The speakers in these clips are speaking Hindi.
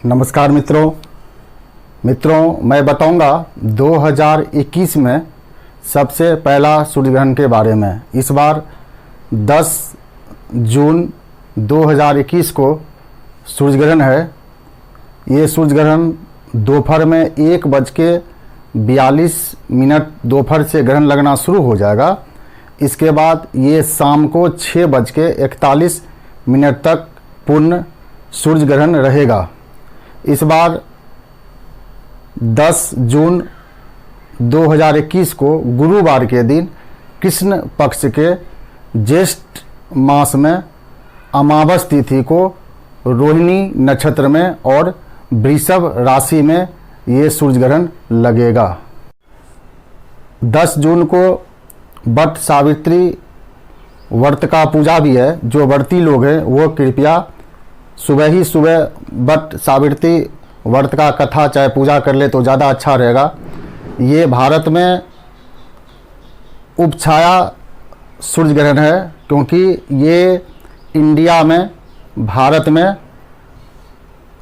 नमस्कार मित्रों मैं बताऊंगा 2021 में सबसे पहला सूर्य ग्रहण के बारे में। इस बार 10 जून 2021 को सूर्य ग्रहण है। ये सूर्य ग्रहण दोपहर में 1:42 दोपहर से ग्रहण लगना शुरू हो जाएगा। इसके बाद ये शाम को 6:41 तक पूर्ण सूर्य ग्रहण रहेगा। इस बार 10 जून 2021 को गुरुवार के दिन कृष्ण पक्ष के ज्येष्ठ मास में अमावस तिथि को रोहिणी नक्षत्र में और वृषभ राशि में ये सूर्य ग्रहण लगेगा। 10 जून को वट सावित्री व्रत का पूजा भी है। जो व्रती लोग हैं वो कृपया सुबह ही वट सावित्री व्रत का कथा चाहे पूजा कर ले तो ज़्यादा अच्छा रहेगा। ये भारत में उपछाया सूर्य ग्रहण है, क्योंकि ये इंडिया में, भारत में,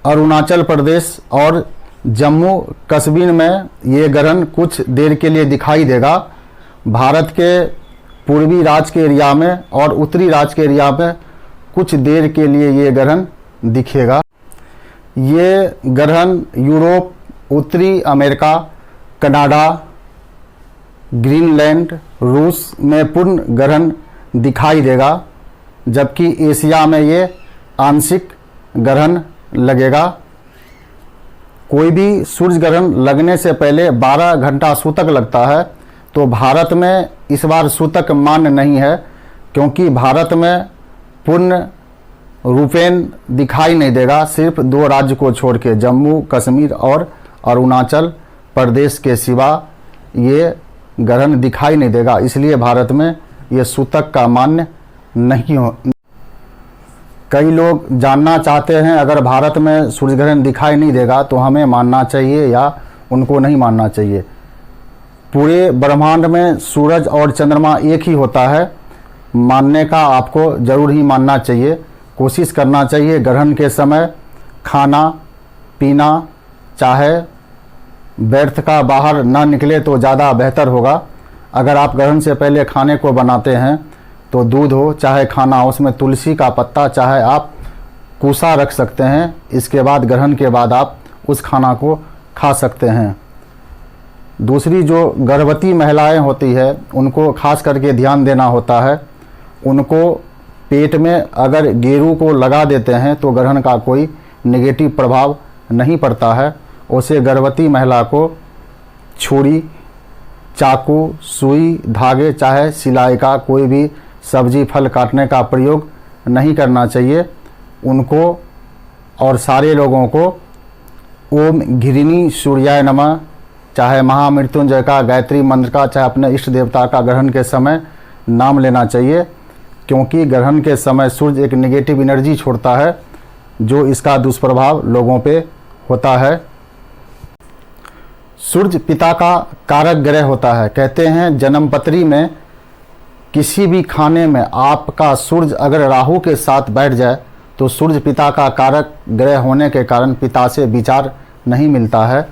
अरुणाचल प्रदेश और जम्मू कश्मीर में ये ग्रहण कुछ देर के लिए दिखाई देगा। भारत के पूर्वी राज्य के एरिया में और उत्तरी राज्य के एरिया में कुछ देर के लिए ये ग्रहण दिखेगा। ये ग्रहण यूरोप, उत्तरी अमेरिका, कनाडा, ग्रीनलैंड, रूस में पूर्ण ग्रहण दिखाई देगा, जबकि एशिया में ये आंशिक ग्रहण लगेगा। कोई भी सूर्य ग्रहण लगने से पहले 12 घंटा सूतक लगता है, तो भारत में इस बार सूतक मान्य नहीं है, क्योंकि भारत में पूर्ण रूपेण दिखाई नहीं देगा। सिर्फ 2 राज्य को छोड़ के, जम्मू कश्मीर और अरुणाचल प्रदेश के सिवा ये ग्रहण दिखाई नहीं देगा। इसलिए भारत में ये सूतक का मान्य नहीं हो। कई लोग जानना चाहते हैं अगर भारत में सूर्य ग्रहण दिखाई नहीं देगा तो हमें मानना चाहिए या उनको नहीं मानना चाहिए। पूरे ब्रह्मांड में सूरज और चंद्रमा एक ही होता है। मानने का आपको ज़रूर ही मानना चाहिए। कोशिश करना चाहिए ग्रहण के समय खाना पीना चाहे व्यर्थ का बाहर ना निकले तो ज़्यादा बेहतर होगा। अगर आप ग्रहण से पहले खाने को बनाते हैं तो दूध हो चाहे खाना हो, उसमें तुलसी का पत्ता चाहे आप कूसा रख सकते हैं। इसके बाद ग्रहण के बाद आप उस खाना को खा सकते हैं। दूसरी जो गर्भवती महिलाएं होती है उनको खास करके ध्यान देना होता है। उनको पेट में अगर गेरू को लगा देते हैं तो ग्रहण का कोई नेगेटिव प्रभाव नहीं पड़ता है। उसे गर्भवती महिला को छुरी, चाकू, सुई, धागे चाहे सिलाई का कोई भी सब्जी फल काटने का प्रयोग नहीं करना चाहिए। उनको और सारे लोगों को ओम घिरिनी सूर्याय नमः चाहे महामृत्युंजय का, गायत्री मंत्र का, चाहे अपने इष्ट देवता का ग्रहण के समय नाम लेना चाहिए, क्योंकि ग्रहण के समय सूर्य एक नेगेटिव एनर्जी छोड़ता है जो इसका दुष्प्रभाव लोगों पे होता है। सूर्य पिता का कारक ग्रह होता है। कहते हैं जन्मपत्री में किसी भी खाने में आपका सूर्य अगर राहु के साथ बैठ जाए तो सूर्य पिता का कारक ग्रह होने के कारण पिता से विचार नहीं मिलता है।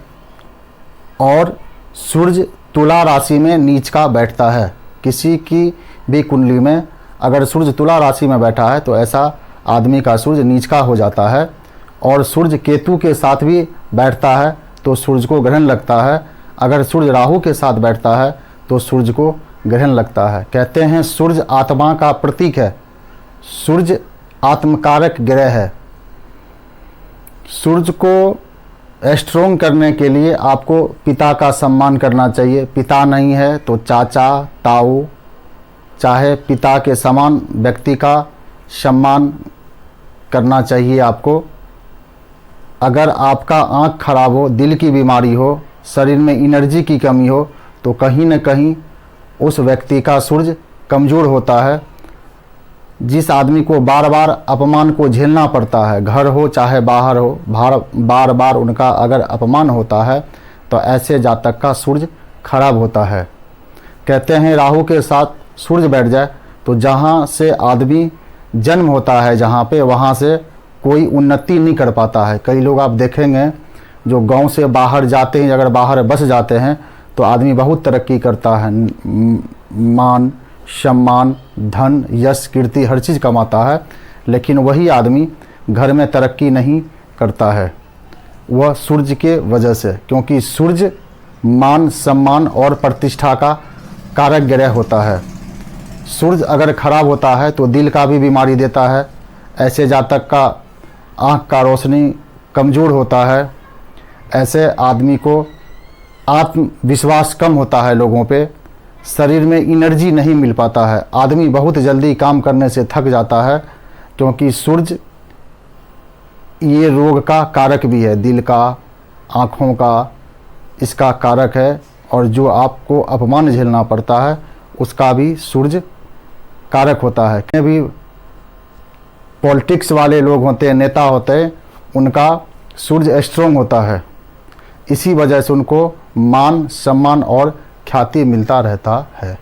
और सूर्य तुला राशि में नीच का बैठता है। किसी की भी कुंडली में अगर सूर्य तुला राशि में बैठा है तो ऐसा आदमी का सूर्य नीच का हो जाता है। और सूर्य केतु के साथ भी बैठता है तो सूर्य को ग्रहण लगता है। अगर सूर्य राहु के साथ बैठता है तो सूर्य को ग्रहण लगता है। कहते हैं सूर्य आत्मा का प्रतीक है। सूर्य आत्मकारक ग्रह है। सूर्य को स्ट्रोंग करने के लिए आपको पिता का सम्मान करना चाहिए। पिता नहीं है तो चाचा, ताऊ, चाहे पिता के समान व्यक्ति का सम्मान करना चाहिए आपको। अगर आपका आँख खराब हो, दिल की बीमारी हो, शरीर में एनर्जी की कमी हो तो कहीं न कहीं उस व्यक्ति का सूर्य कमज़ोर होता है। जिस आदमी को बार बार अपमान को झेलना पड़ता है, घर हो चाहे बाहर हो, बार बार उनका अगर अपमान होता है तो ऐसे जातक का सूर्य खराब होता है। कहते हैं राहु के साथ सूर्य बैठ जाए तो जहाँ से आदमी जन्म होता है, जहाँ पे, वहाँ से कोई उन्नति नहीं कर पाता है। कई लोग आप देखेंगे जो गांव से बाहर जाते हैं, अगर बाहर बस जाते हैं तो आदमी बहुत तरक्की करता है, मान सम्मान धन यश कीर्ति हर चीज़ कमाता है, लेकिन वही आदमी घर में तरक्की नहीं करता है। वह सूर्य के वजह से, क्योंकि सूर्य मान सम्मान और प्रतिष्ठा का कारक ग्रह होता है। सूर्य अगर खराब होता है तो दिल का भी बीमारी देता है। ऐसे जातक का आँख का रोशनी कमज़ोर होता है। ऐसे आदमी को आत्मविश्वास कम होता है लोगों पे, शरीर में एनर्जी नहीं मिल पाता है, आदमी बहुत जल्दी काम करने से थक जाता है, क्योंकि सूर्य ये रोग का कारक भी है, दिल का, आँखों का इसका कारक है। और जो आपको अपमान झेलना पड़ता है उसका भी सूर्य कारक होता है। भी पॉलिटिक्स वाले लोग होते हैं, नेता होते हैं, उनका सूर्य स्ट्रोंग होता है, इसी वजह से उनको मान सम्मान और ख्याति मिलता रहता है।